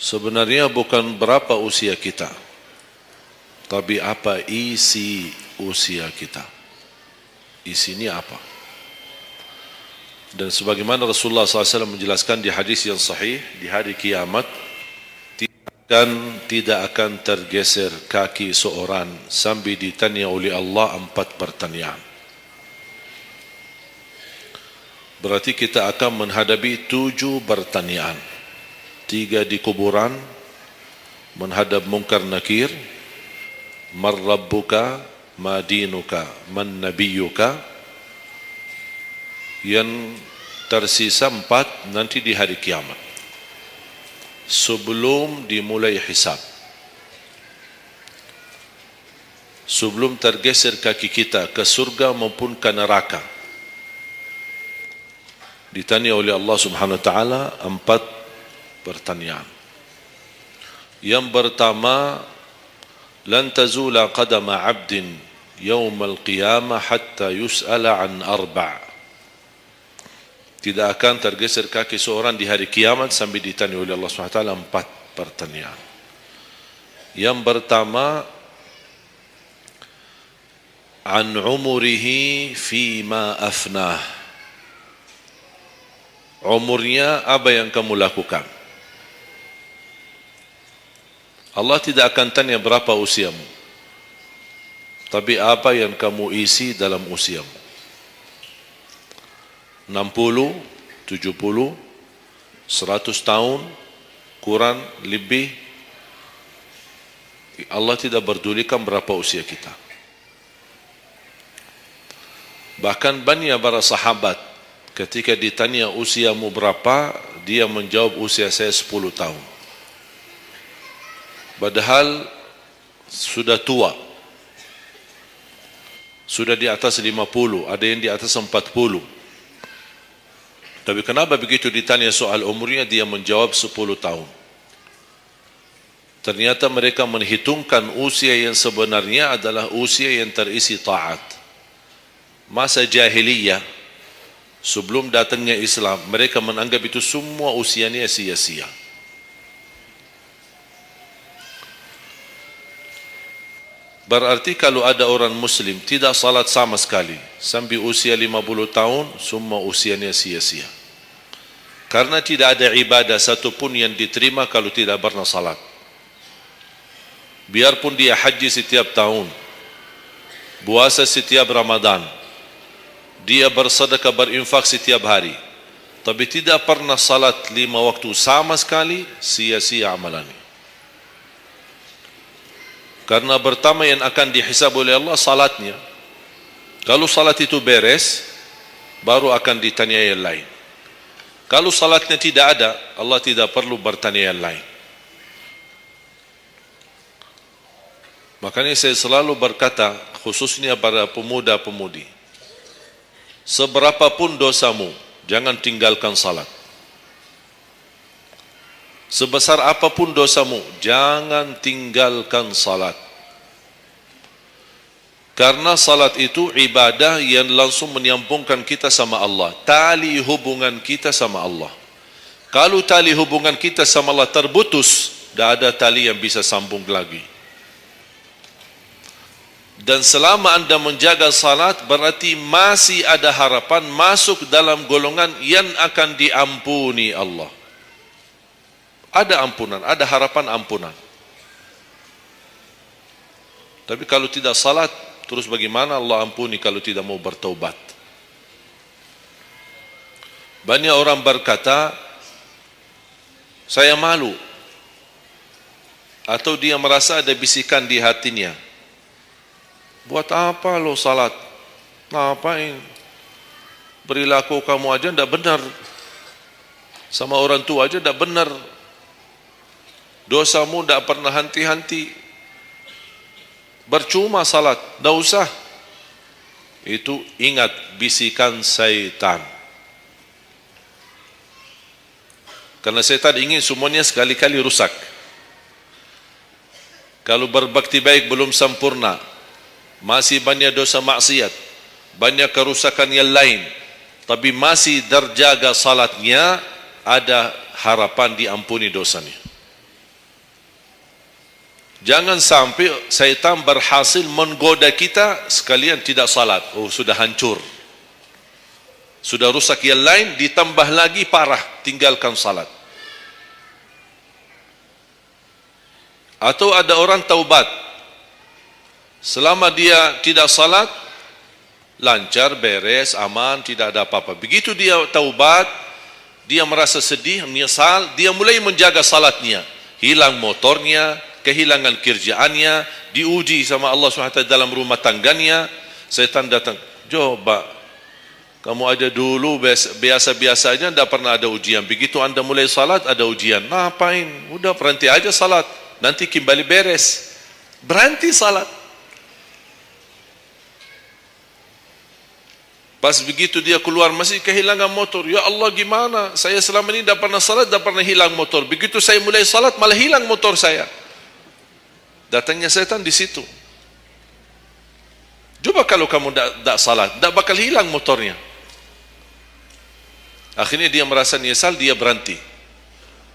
Sebenarnya bukan berapa usia kita, tapi apa isi usia kita. Isinya apa? Dan sebagaimana Rasulullah SAW menjelaskan di hadis yang sahih, di hari kiamat tidak akan tergeser kaki seorang sambil ditanya oleh Allah 4 pertanyaan. Berarti kita akan menghadapi 7 pertanyaan. 3 di kuburan, menghadap munkar nakir, man rabbuka, ma dinuka, man nabiyuka. Yang tersisa 4 nanti di hari kiamat, sebelum dimulai hisab, sebelum tergeser kaki kita ke surga maupun ke neraka, ditanya oleh Allah Subhanahu wa taala 4 pertanyaan. Yang pertama, lan tazula qadama 'abdin yaumal qiyamah hatta yus'ala an 4. Tidak akan tergeser kaki seorang di hari kiamat sambil ditanya oleh Allah SWT 4 pertanyaan. Yang pertama, an umurihi fima afnah. Umurnya apa yang kamu lakukan. Allah tidak akan tanya berapa usiamu, tapi apa yang kamu isi dalam usiamu. 60, 70, 100 tahun, kurang, lebih. Allah tidak berdulikan berapa usia kita. Bahkan banyak para sahabat ketika ditanya usiamu berapa, dia menjawab usia saya 10 tahun. Padahal sudah tua, sudah di atas 50, ada yang di atas 40. Tapi kenapa begitu ditanya soal umurnya dia menjawab 10 tahun? Ternyata mereka menghitungkan usia yang sebenarnya adalah usia yang terisi taat. Masa jahiliyah, sebelum datangnya Islam, mereka menganggap itu semua usianya sia-sia. Berarti kalau ada orang muslim tidak salat sama sekali sampai usia 50 tahun, semua usianya sia-sia. Karena tidak ada ibadah satupun yang diterima kalau tidak pernah salat. Biarpun dia haji setiap tahun, puasa setiap Ramadan, dia bersedekah berinfak setiap hari, tapi tidak pernah salat 5 waktu sama sekali, sia-sia amalannya. Karena pertama yang akan dihisab oleh Allah salatnya. Kalau salat itu beres, baru akan ditanya yang lain. Kalau salatnya tidak ada, Allah tidak perlu bertanya yang lain. Makanya saya selalu berkata, khususnya para pemuda-pemudi, seberapapun dosamu, jangan tinggalkan salat. Sebesar apapun dosamu, jangan tinggalkan salat. Karena salat itu ibadah yang langsung menyambungkan kita sama Allah. Tali hubungan kita sama Allah. Kalau tali hubungan kita sama Allah terputus, tidak ada tali yang bisa sambung lagi. Dan selama anda menjaga salat, berarti masih ada harapan masuk dalam golongan yang akan diampuni Allah. Ada ampunan, ada harapan ampunan. Tapi kalau tidak salat, terus bagaimana Allah ampuni kalau tidak mau bertaubat? Banyak orang berkata, saya malu. Atau dia merasa ada bisikan di hatinya. Buat apa lo salat? Ngapain? Perilaku kamu aja tidak benar. Sama orang tua aja tidak benar. Dosamu tidak pernah henti-henti. Bercuma salat, tidak usah. Itu ingat bisikan syaitan. Karena syaitan ingin semuanya sekali-kali rusak. Kalau berbakti baik belum sempurna, masih banyak dosa maksiat, banyak kerusakan yang lain, tapi masih terjaga salatnya, ada harapan diampuni dosanya. Jangan sampai syaitan berhasil menggoda kita sekalian tidak salat. Oh, sudah hancur. Sudah rusak yang lain, ditambah lagi parah, tinggalkan salat. Atau ada orang taubat, selama dia tidak salat, lancar, beres, aman, tidak ada apa-apa. Begitu dia taubat, dia merasa sedih, menyesal, dia mulai menjaga salatnya. Hilang motornya, kehilangan kerjaannya, diuji sama Allah SWT dalam rumah tangganya. Setan datang, coba, kamu ada dulu biasa-biasanya tidak pernah ada ujian. Begitu anda mulai salat, ada ujian. Ngapain? Udah berhenti aja salat, nanti kembali beres. Berhenti salat. Pas begitu dia keluar masih kehilangan motor. Ya Allah, gimana? Saya selama ini tidak pernah salat, tidak pernah hilang motor. Begitu saya mulai salat, malah hilang motor saya. Datangnya setan di situ. Coba kalau kamu tidak salat, tidak bakal hilang motornya. Akhirnya dia merasa nyesal, dia berhenti.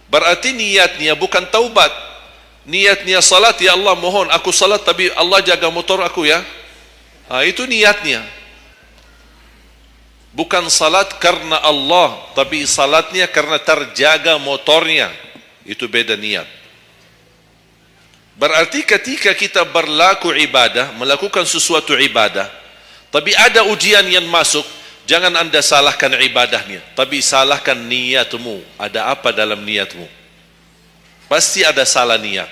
Berarti niatnya bukan taubat. Niatnya salat, ya Allah mohon aku salat tapi Allah jaga motor aku ya. Itu niatnya. Bukan salat karena Allah, tapi salatnya karena terjaga motornya. Itu beda niat. Berarti ketika kita berlaku ibadah, melakukan sesuatu ibadah, tapi ada ujian yang masuk, jangan anda salahkan ibadahnya, tapi salahkan niatmu. Ada apa dalam niatmu? Pasti ada salah niat.